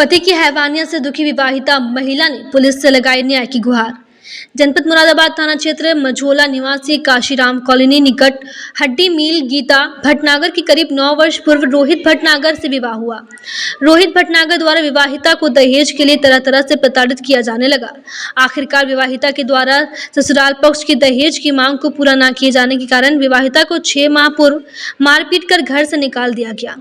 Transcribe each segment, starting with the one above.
पति की हैवानियत से दुखी विवाहिता महिला ने पुलिस से लगाई न्याय की गुहार। जनपद मुरादाबाद थाना क्षेत्र मझोला निवासी काशीराम कॉलोनी निकट हड्डी मील गीता भटनागर की करीब 9 वर्ष पूर्व रोहित भटनागर से विवाह हुआ। रोहित भटनागर द्वारा विवाहिता को दहेज के लिए तरह तरह से प्रताड़ित किया जाने लगा। आखिरकार विवाहिता के द्वारा ससुराल पक्ष की दहेज की मांग को पूरा न किए जाने के कारण विवाहिता को 6 माह पूर्व मारपीट कर घर से निकाल दिया गया।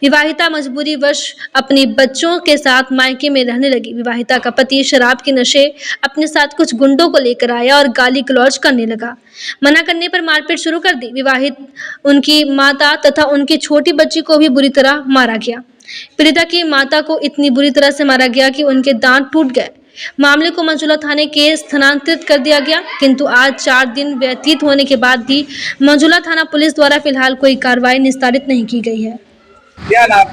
विवाहिता मजबूरी वश अपने बच्चों के साथ मायके में रहने लगी। विवाहिता का पति शराब के नशे अपने साथ कुछ गुंडों को लेकर आया और गाली गलौज करने लगा। मना करने पर मारपीट शुरू कर दी। विवाहित उनकी माता तथा उनकी छोटी बच्ची को भी बुरी तरह मारा गया। पीड़िता की माता को इतनी बुरी तरह से मारा गया कि उनके दांत टूट गए। मामले को मझोला थाने के स्थानांतरित कर दिया गया, किंतु आज 4 दिन व्यतीत होने के बाद भी मझोला थाना पुलिस द्वारा फिलहाल कोई कार्रवाई निस्तारित नहीं की गई है। क्या नाम?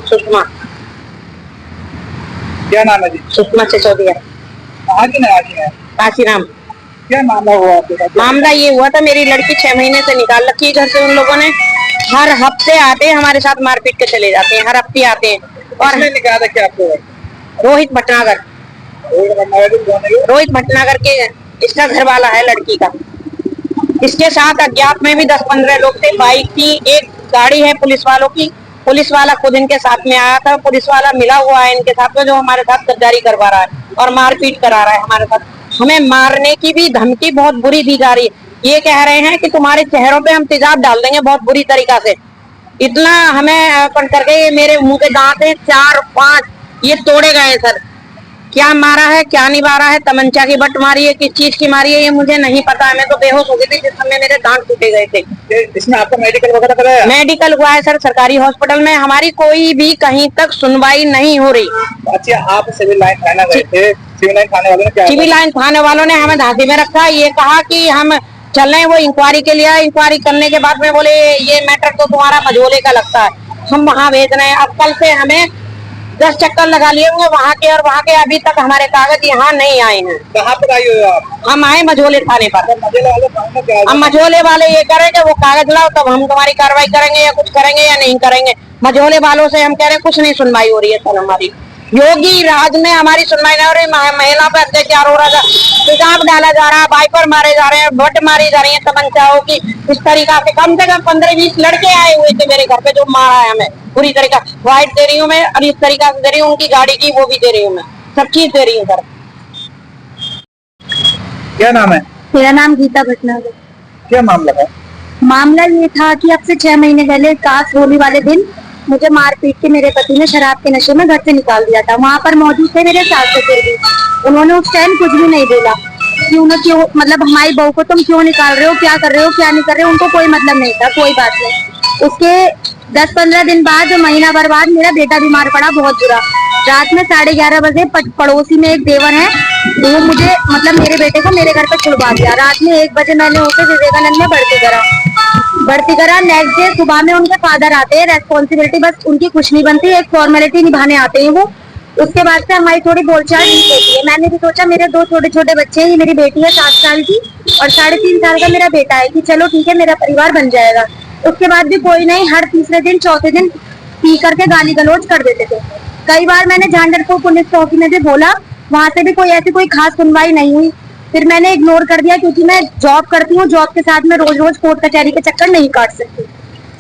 सुषमा। क्या नाम है जी? सुषमा सिसोदिया। कहाँ की है? काशीराम। क्या मामला हुआ आपके साथ? मामला ये हुआ था, मेरी लड़की 6 महीने से निकाल रखी है घर से उन लोगों ने। हर हफ्ते आते हैं हमारे साथ मारपीट के चले जाते हैं, हर हफ्ते आते हैं। और निकाला था क्या आपको? रोहित भटनागर। रोहित भटनागर के इसका घर वाला है लड़की का। इसके साथ अज्ञात में भी 10-15 लोग थे। बाइक थी, एक गाड़ी है पुलिस वालों की। पुलिस वाला खुद इनके साथ में आया था। पुलिस वाला मिला हुआ है इनके साथ में, जो हमारे साथ गद्दारी करवा रहा है और मारपीट करा रहा है हमारे साथ। हमें मारने की भी धमकी बहुत बुरी दी जा रही है। ये कह रहे हैं कि तुम्हारे चेहरों पे हम तेजाब डाल देंगे बहुत बुरी तरीका से। इतना हमें करके मेरे मुंह के दांत है 4-5 ये तोड़े गए सर। क्या मारा है क्या नहीं मारा है, तमंचा की बट मारी है, किस चीज की मारी है ये मुझे नहीं पता है। मैं तो बेहोश हो गई थी जिस समय मेरे दांत टूटे गए थे। इसमें आपका मेडिकल वगैरह कराया? मेडिकल हुआ है सर सरकारी हॉस्पिटल में। हमारी कोई भी कहीं तक सुनवाई नहीं हो रही। अच्छा, आप सिविल लाइन थाना गए थे? सिविल लाइन थाने वालों ने क्या? सिविल लाइन थाने वालों ने हमें धांधे में रखा। ये कहा कि हम चल रहे हैं, वो इंक्वायरी के लिए। इंक्वायरी करने के बाद में बोले ये मैटर तो तुम्हारा मझोले का लगता है, हम वहाँ भेज रहे हैं। अब कल से हमें 10 चक्कर लगा लिए होंगे वहाँ के और वहाँ के। अभी तक हमारे कागज यहाँ नहीं आए हैं। कहाँ पर आई हो आप? हम आए मझोले थाने पर। हम मझोले वाले ये करेंगे वो कागज लाओ तब हम तुम्हारी कार्रवाई करेंगे या कुछ करेंगे या नहीं करेंगे। मझोले वालों से हम कह रहे हैं कुछ नहीं सुनवाई हो रही है सर हमारी। योगी राज में हमारी सुनवाई नहीं हो रही। महिला पर अत्याचार हो रहा था, तेजाब डाला जा रहा है, वाइपर मारे जा रहे हैं, बट मारी जा रही है तमंचाओं की। इस तरीका से कम 15-20 लड़के आए हुए थे मेरे घर पे जो मारा है हमें पूरी तरीका। व्हाइट दे रही हूँ मैं और इस तरीका से दे रही हूँ, उनकी गाड़ी की वो भी दे रही हूँ मैं, सब चीज दे रही हूँ सर। क्या नाम है? मेरा नाम गीता भटनागर। क्या मामला है? मामला ये था कि अब से 6 महीने पहले काश होली वाले दिन मुझे मार पीट के मेरे पति ने शराब के नशे में घर से निकाल दिया था। वहाँ पर मौजूद थे मेरे सास ससुर भी। उन्होंने उस टाइम कुछ भी नहीं बोला कि उन्हें क्यों, मतलब हमारी बहू को तुम क्यों निकाल रहे हो, क्या कर रहे हो क्या नहीं कर रहे हो, उनको कोई मतलब नहीं था, कोई बात नहीं। उसके 10-15 दिन बाद, महीना भर बाद मेरा बेटा बीमार पड़ा बहुत बुरा। रात में 11:30 बजे पड़ोसी में एक देवर है, वो मुझे मतलब मेरे बेटे को मेरे घर पे छुड़वा दिया। रात में 1 बजे मैंने उसे विवेकानंद में भर्ती करा। नेक्स्ट डे सुबह में उनके फादर आते हैं, रेस्पॉन्सिबिलिटी बस उनकी कुछ नहीं बनती, एक फॉर्मेलिटी निभाने आते हैं वो। उसके बाद से हमारी थोड़ी बोलचाल ठीक होती है। मैंने भी सोचा मेरे 2 छोटे बच्चे हैं, ये मेरी बेटी है 7 साल की और 3.5 साल का मेरा बेटा है, कि चलो ठीक है मेरा परिवार बन जाएगा। उसके बाद भी कोई नहीं, हर तीसरे दिन चौथे दिन पी करके गाली गलौज कर देते थे। कई बार मैंने झांझरपुर पुलिस चौकी में भी बोला, वहां से भी कोई खास सुनवाई नहीं हुई। फिर मैंने इग्नोर कर दिया क्योंकि मैं जॉब करती हूँ, जॉब के साथ में रोज कोर्ट कचहरी के चक्कर नहीं काट सकती।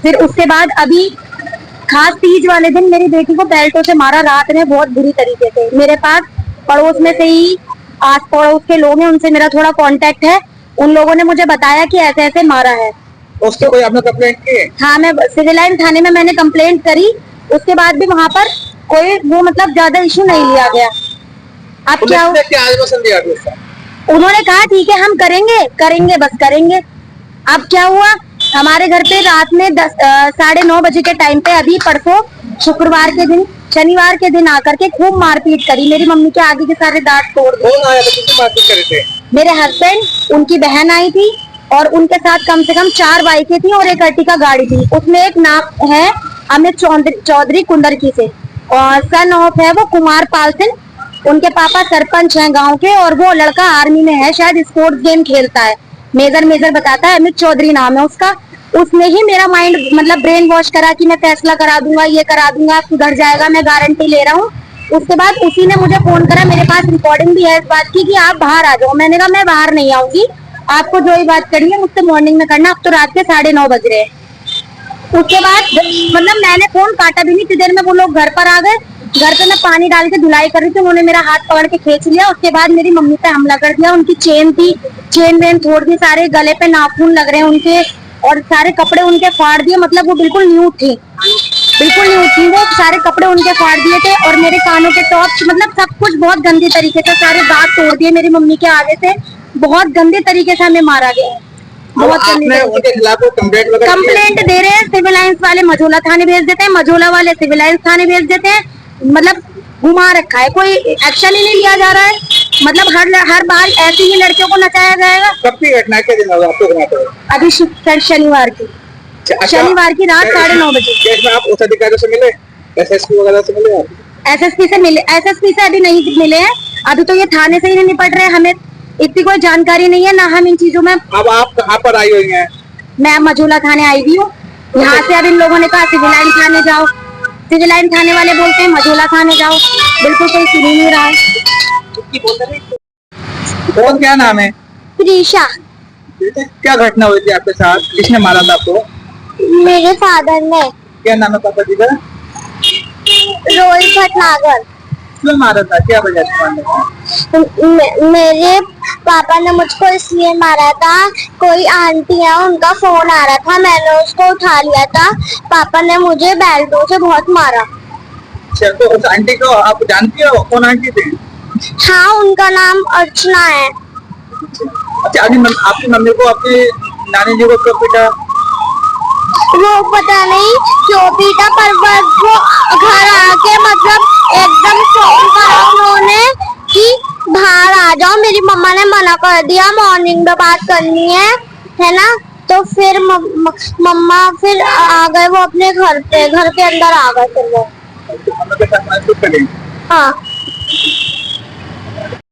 फिर उसके बाद अभी खास तीज वाले दिन मेरी बेटी को बेल्टों से मारा रात में बहुत बुरी तरीके से। मेरे पास पड़ोस में से ही आस पड़ोस के लोग हैं, उनसे मेरा थोड़ा कांटेक्ट है। उन लोगों ने मुझे बताया कि ऐसे ऐसे मारा है। उसके कोई आपने कंप्लेंट की? हाँ, मैं सिविल लाइन थाने में मैंने कंप्लेंट करी। उसके बाद भी वहाँ पर कोई वो मतलब ज्यादा इशू नहीं लिया गया। अब क्या आश्वासन दिया? उन्होंने कहा ठीक है हम करेंगे बस करेंगे। अब क्या हुआ, हमारे घर पे रात में 9:30 बजे के टाइम पे, अभी परसों शनिवार के दिन आकर के खूब मारपीट करी। मेरी मम्मी के आगे के सारे दांत तोड़ दिए। कौन आया था, किससे मारपीट करे थे? मेरे हस्बैंड, उनकी बहन आई थी और उनके साथ कम से कम 4 बाइकें थी और एक अर्टिका गाड़ी थी। उसमें एक नाम है अमित चौधरी कुंडरकी से और सन ऑफ है वो कुमार पाल सिंह। उनके पापा सरपंच हैं गांव के और वो लड़का आर्मी में है, शायद स्पोर्ट्स गेम खेलता है, मेजर बताता है, अमित चौधरी नाम है उसका। उसने ही मेरा माइंड मतलब ब्रेन वॉश करा कि मैं फैसला करा दूंगा, ये करा दूंगा, सुधर जाएगा, मैं गारंटी ले रहा हूँ। उसके बाद उसी ने मुझे फोन करा, मेरे पास रिकॉर्डिंग भी है इस बात की कि आप बाहर आ जाओ। मैंने कहा मैं बाहर नहीं आऊंगी, आपको जो ही बात करनी है मुझसे मॉर्निंग में करना, अब तो रात के 9:30 बज रहे हैं। उसके बाद मतलब मैंने फोन काटा भी नहीं, इतनी देर में वो लोग घर पर आ गए। घर पे मैं पानी डाल के धुलाई कर रही थी, उन्होंने मेरा हाथ पकड़ के खींच लिया। उसके बाद मेरी मम्मी पे हमला कर दिया, उनकी चेन थी, चेन वेन तोड़ दी, सारे गले पे नाखून लग रहे हैं उनके, और सारे कपड़े उनके फाड़ दिए। मतलब वो बिल्कुल न्यू थी, बिल्कुल न्यू थी, वो सारे कपड़े उनके फाड़ दिए थे। और मेरे कानों के टॉप्स, मतलब सब कुछ बहुत गंदे तरीके से, सारे दांत तोड़ दिए मेरी मम्मी के आगे से। बहुत गंदे तरीके से हमें मारा गया है, बहुत आपने उनके खिलाफ कंप्लेंट वगैरह कंप्लेंट दे रहे हैं। सिविल लाइंस वाले मझोला थाने भेज देते हैं, मझोला वाले सिविल लाइंस थाने भेज देते हैं। मतलब घुमा रखा है, कोई एक्शन ही नहीं लिया जा रहा है। मतलब हर बार ऐसे ही लड़कियों को नचाया जाएगा। कब की घटना के दिन आपको घटना पर? अभी शनिवार की, शनिवार की रात 9:30 बजे। केस में आप उस अधिकारी से मिले, एसएसपी वगैरह से मिले? एसएसपी से मिले, एसएसपी से अभी नहीं मिले हैं। अभी तो ये थाने से ही नहीं निपट रहे, हमें इतनी कोई जानकारी नहीं है ना, हम इन चीजों में। अब आप कहाँ पर आई हुई हैं? मैं मझोला थाने आई हुई हूँ। यहाँ से अब इन लोगों ने कहा सिविल लाइन थाने जाओ, सिविल लाइन थाने वाले बोलते हैं मझोला थाने जाओ, बिल्कुल कोई सुन ही नहीं रहा है। कौन, क्या नाम है? प्रीशा। क्या घटना हुई थी आपके साथ, किसने मारा था आपको? मेरे फादर ने। क्या नाम है पापा जी का? रोहित भटनागर। क्यों मारा था, क्या वजह थी मारने की? मेरे पापा ने मुझको इसलिए मारा था, कोई आंटी है उनका फोन आ रहा था, मैंने उसको उठा लिया था। पापा ने मुझे बेल्टों से बहुत मारा। अच्छा, तो उस आंटी को आप जानती हो, कौन आंटी थी? हाँ, उनका नाम अर्चना है। अच्छा, आपकी मम्मी को आपकी नानी जी को क्यों पीटा? वो पता नहीं क्यों पीटा, पर वो घर आके मतलब एकदम फोन करा उन्होंने कि बाहर आ जाओ। मेरी मम्मा ने मना कर दिया, मॉर्निंग में बात करनी है ना। तो फिर मम्मा फिर आ गए वो अपने घर पे, घर के अंदर आ गए फिर वो। मम्मी के साथ मारपीट करी? हाँ।